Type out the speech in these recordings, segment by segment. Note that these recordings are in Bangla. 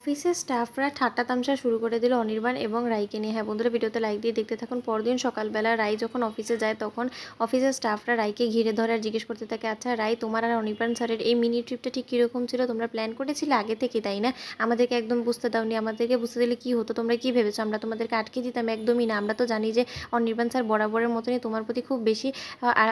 অফিসের স্টাফরা ঠাট্টা তামসা শুরু করে দিল অনির্বাণ এবং রাইকে নিয়ে। হ্যাঁ বন্ধুরা, ভিডিওতে লাইক দিয়ে দেখতে থাকুন। পরদিন সকালবেলা রাই যখন অফিসে যায় তখন অফিসের স্টাফরা রাইকে ঘিরে ধরে আর জিজ্ঞেস করতে থাকে, আচ্ছা রাই, তোমার আর অনির্বাণ স্যারের এই মিনি ট্রিপটা ঠিক কীরকম ছিল? তোমরা প্ল্যান করেছিলে আগে থেকে, তাই না? আমাদেরকে একদম বুঝতে দাওনি। আমাদেরকে বুঝতে দিলে কী হতো? তোমরা কী ভেবেছো আমরা তোমাদেরকে আটকে দিতাম? একদমই না। আমরা তো জানি যে অনির্বাণ স্যার বরাবরের মতনই তোমার প্রতি খুব বেশি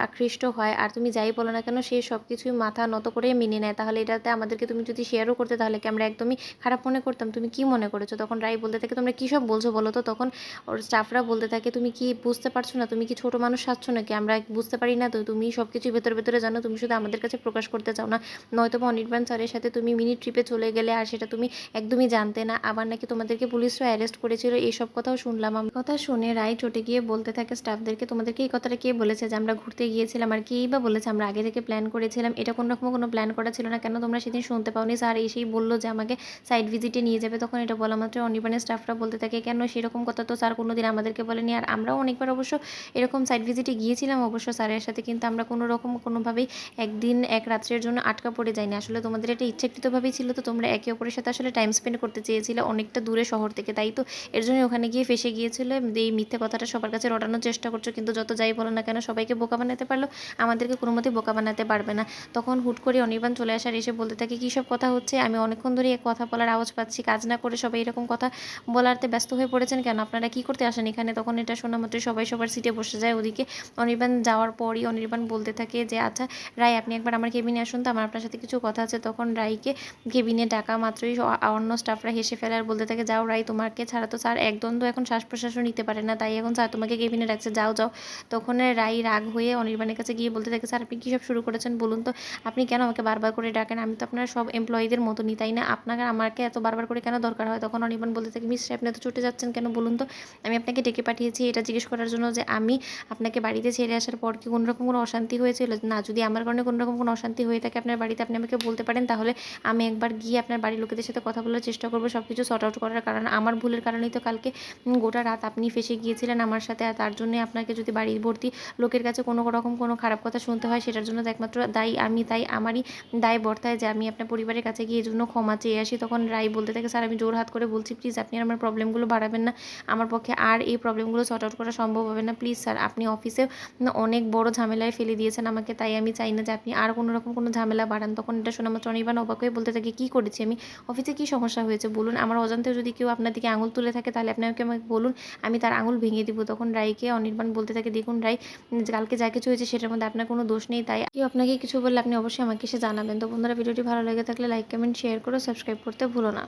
আকৃষ্ট হয়, আর তুমি যাই বলো না কেন সে সব কিছুই মাথা নত করে মেনে নেয়। তাহলে এটাতে আমাদেরকে তুমি যদি শেয়ারও করতে তাহলে কি আমরা একদমই খারাপ মনে করতাম? তুমি কি মনে করেছো? তখন রাই বলতে থাকে, তোমরা কী সব বলছো বলো তো? তখন ওর স্টাফরা বলতে থাকে, তুমি কি বুঝতে পারছো না? তুমি কি ছোট মানুষ সাজছো নাকি? আমরা বুঝতে পারি না তো? তুমি সব কিছুই ভেতরে ভেতরে জানো, তুমি শুধু আমাদের কাছে প্রকাশ করতে চাও না। নয়তো বা অনির্বাণ স্যারের সাথে তুমি মিনি ট্রিপে চলে গেলে আর সেটা তুমি একদমই জানতে না। আবার নাকি তোমাদেরকে পুলিশরা অ্যারেস্ট করেছিল, এইসব কথাও শুনলাম। আমি কথা শুনে রাই চটে গিয়ে বলতে থাকে স্টাফদেরকে, তোমাদেরকে এই কথাটা কে বলেছে যে আমরা ঘুরতে গিয়েছিলাম? আর কেই বা বলেছে আমরা আগে থেকে প্ল্যান করেছিলাম? এটা কোনো রকম কোনো প্ল্যান করা ছিল না। কেন তোমরা সেদিন শুনতে পাওনি? স্যার এসেই বললো যে আমাকে সাইট ভিজিটে নিয়ে যাবে। তখন এটা বলা মাত্র অনির্বাণের স্টাফরা বলতে থাকে, কেন সেরকম কথা তো স্যার কোনোদিন আমাদেরকে বলেনি। আর আমরাও অনেকবার অবশ্য এরকম সাইট ভিজিটে গিয়েছিলাম অবশ্য স্যারের সাথে, কিন্তু আমরা কোনো রকম কোনোভাবেই একদিন এক রাত্রের জন্য আটকা পড়ে যাইনি। আসলে তোমাদের এটা ইচ্ছাকৃতভাবেই ছিল, তো তোমরা একে অপরের সাথে আসলে টাইম স্পেন্ড করতে চেয়েছিলে অনেকটা দূরে শহর থেকে, তাই তো? এর জন্য ওখানে গিয়ে ফেসে গিয়েছিল। এই মিথ্যে কথাটা সবার কাছে রটানোর চেষ্টা করছো, কিন্তু যত যাই বলো না কেন সবাইকে বোকা বানাতে পারলো, আমাদেরকে কোনো মতেই বোকা বানাতে পারবে না। তখন হুট করে অনির্বাণ চলে আসার এসে বলতে থাকে, কী সব কথা হচ্ছে? আমি অনেকক্ষণ ধরে কথা বলার আওয়াজ পাচ্ছি, কাজ না করে সবাই এরকম কথা বলাতে ব্যস্ত হয়ে পড়েছেন কেন? আপনারা কী করতে আসেন এখানে? তখন এটা শোনা মাত্রই সবাই সবার সিটে বসে যায়। ওদিকে অনির্বাণ যাওয়ার পরই অনির্বাণ বলতে থাকে যে, আচ্ছা রাই, আপনি একবার আমার কেবিনে আসুন তো, আমার আপনার সাথে কিছু কথা আছে। তখন রাইকে কেবিনে ডাকা মাত্রই অন্য স্টাফরা হেসে ফেলে আর বলতে থাকে, যাও রাই, তোমাকে ছাড়া তো স্যার এক দ্বন্দ্ব এখন শ্বাস প্রশ্বাসও নিতে পারে না, তাই এখন স্যার তোমাকে কেবিনে ডাকছে, যাও যাও। তখন রাই রাগ হয়ে অনির্বাণের কাছে গিয়ে বলতে থাকে, স্যার আপনি কী সব শুরু করেছেন বলুন তো? আপনি কেন আমাকে বারবার করে ডাকেন? আমি তো আপনার সব এমপ্লয়ীদের মতনই, তাই না? আপনাকে আমাকে এত বারবার করে কেন দরকার হয়? তখন অনির্বাণ বলতে থাকে, মিস্টার আপনি এত চটে যাচ্ছেন কেন বলুন তো? আমি আপনাকে ডেকে পাঠিয়েছি এটা জিজ্ঞেস করার জন্য যে আমি আপনাকে বাড়িতে ছেড়ে আসার পর কি কোনো রকম কোনো অশান্তি হয়েছিল? না, যদি আমার কারণে কোনো রকম কোনো অশান্তি হয়ে থাকে আপনার বাড়িতে, আপনি আমাকে বলতে পারেন, তাহলে আমি একবার গিয়ে আপনার বাড়ির লোকেদের সাথে কথা বলার চেষ্টা করব সব কিছু সর্ট আউট করার। কারণ আমার ভুলের কারণেই তো কালকে গোটা রাত আপনি ফেঁসে গিয়েছিলেন আমার সাথে। আর তার জন্যই আপনাকে যদি বাড়ি ভর্তি লোকের কাছে কোনো রকম কোনো খারাপ কথা শুনতে হয়, সেটার জন্য তো একমাত্র দায়ী আমি। তাই আমারই দায় বর্তায় যে আমি আপনার পরিবারের কাছে গিয়ে এজন্য ক্ষমা চেয়ে আসি। তখন রাই বলতে থাকে, স্যার আমি জোড়হাত করে বলছি, প্লিজ আপনি আর আমার প্রবলেমগুলো বাড়াবেন না। আমার পক্ষে আর এই প্রবলেমগুলো সর্ট আউট করা সম্ভব হবে না। প্লিজ স্যার, আপনি অফিসে অনেক বড় ঝামেলায় ফেলে দিয়েছেন আমাকে, তাই আমি চাই না যে আপনি আর কোনো রকম কোনো ঝামেলা বাড়ান। তখন এটা শোনা মাত্র অনির্বাণ অবাক হয়ে বলতে থাকে, কী করেছি আমি? অফিসে কী সমস্যা হয়েছে বলুন? আমার অজান্তেও যদি কেউ আপনার দিকে আঙুল তুলে থাকে তাহলে আপনি আমাকে বলুন, আমি তার আঙুল ভেঙে দিব। তখন রাইকে অনির্বাণ বলতে থাকে, দেখুন রাই, কালকে যা কিছু হয়েছে সেটার মধ্যে আপনার কোনো দোষ নেই, তাই কেউ আপনাকে কিছু বললে আপনি অবশ্যই আমাকে এসে জানাবেন। তো বন্ধুরা, ভিডিওটি ভালো লেগে থাকলে লাইক, কমেন্ট, শেয়ার করে সাবস্ক্রাইব করতে ভুলো না।